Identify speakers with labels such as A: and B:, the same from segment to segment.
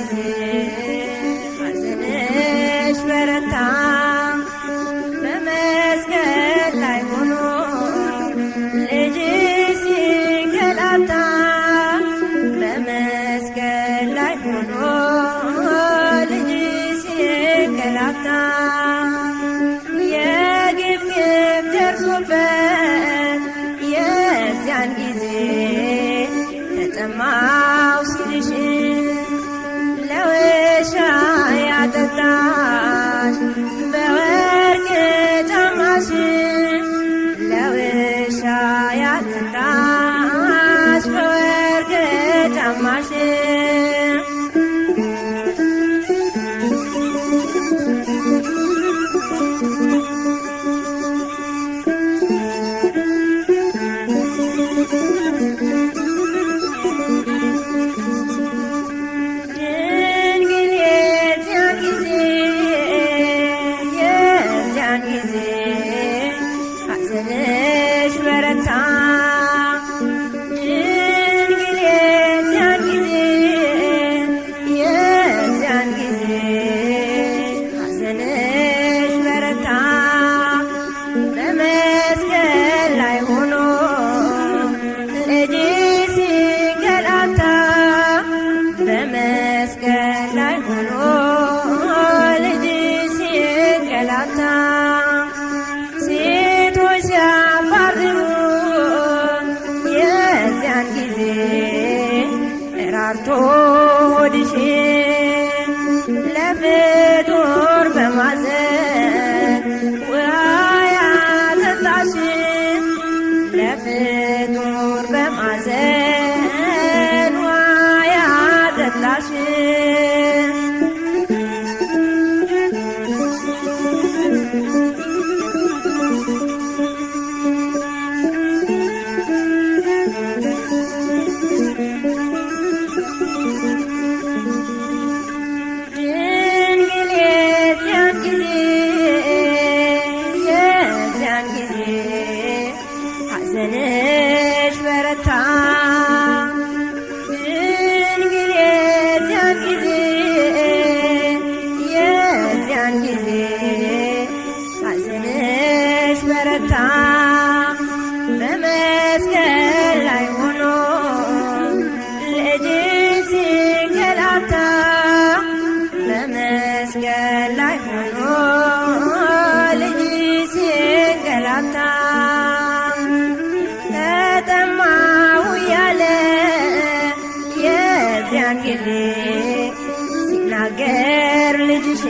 A: ጊዜ ሐዘንሽ በረታ በመስቀል ላይ ሆኖ ልጅሽ ሲንገላታ በመስቀል ላይ ሆኖ ልጅሽ ሲንገላታ የግፍ ግፍ ደርሶበት የዚያን ጊዜ ተጠማው ሲልሽ ለውሻ ያጠጣሽ በወርቅ ጫማሽ ለውሻ ያጠጣሽ በወርቅ ጫማሽ ሐዘንሽ በረታ ድንግል የዚያን ጊዜ የዚያን ጊዜ ሐዘንሽ በረታ በመስቀል ላይ ሆኖ ልጅሽ ሲንገላታ በመስቀል ላይ ሆኖ ልጅሽ ሲንገላታ ሲያባርሩን የዚያን ጊዜ ራርቶ ሆድሽን ለፍጡር በማዘን ውሃ ያጠጣሽን ለፍጡር በማዘን ውሃ ያጠጣሽን ሐዘንሽ በረታ ድንግል የዚያን ጊዜ የዚያን ጊዜ ሐዘንሽ በረታ በመስቀል ላይ ሆኖ ልጅሽ ሲንገላታ በመስቀል ላይ ሆኖ ልጅሽ ሲንገላታ ተጠማሁ ያለ የዚያን ጊዜ ሲናገር ልጅሽ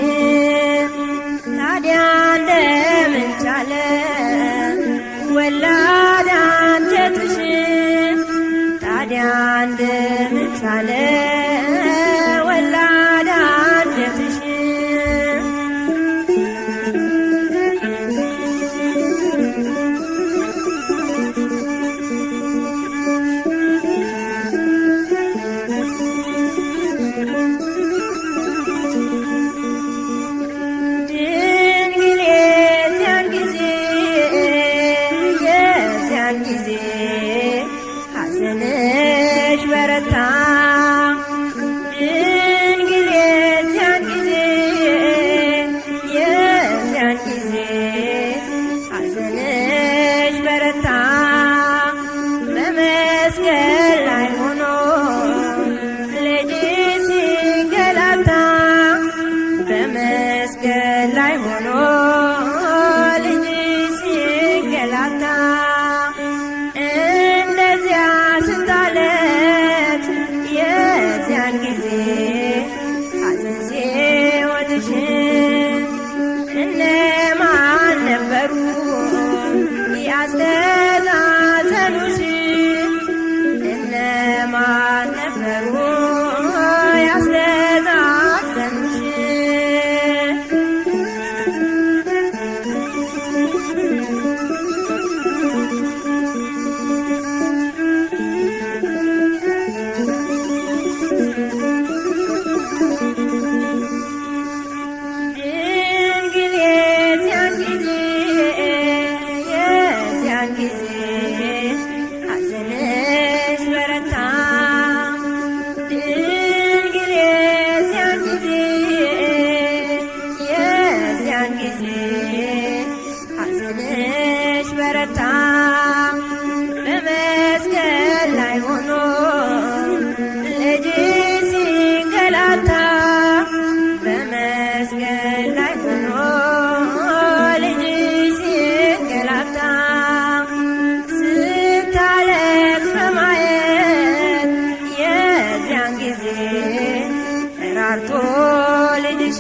A: ታዲያ እንደምን ቻለ ወላድ አንጀትሽ ታዲያ እንደምን ቻለ ወላድ አንጀትሽ ሐዘንሽ በረታ ድንግል የዚያን ጊዜ የዚያን ጊዜ ሐዘንሽ በረታ በመስቀል ላይ ሆኖ ልጅሽ ሲንገላታ በመስቀል ላይ ሆኖ ልጅሽ ሲንገላታ እንደዚያ ስታለት የዚያን ጊዜ ሐዘን ሲወጥሽ እነማን ነበሩ ያስተዛዘኑሽ እነማን ነበሩ ያስተዛዘኑሽ የዚያን ጊዜ ራርቶ ልጅሽ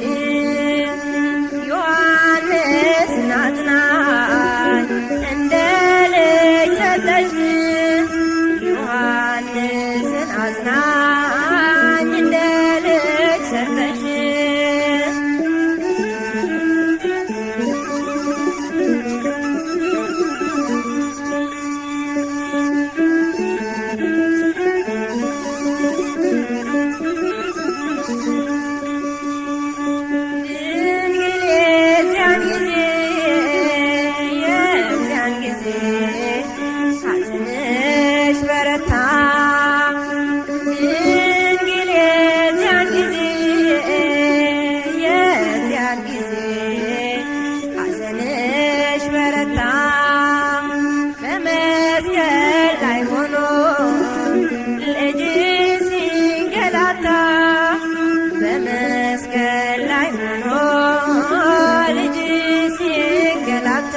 A: ዮሐንስን አጽናኝ እንደ ልጅ ሰጠሽ ዮሐንስን አጽናኝ እንደ ልጅ ሰጠሽ ሐዘንሽ በረታ ድንግል የዚያን ጊዜ ሐዘንሽ በረታ በመስቀል ላይ ሆኖ ልጅሽ ሲንገላታ በመስቀል ላይ ሆኖ ልጅሽ ሲንገላታ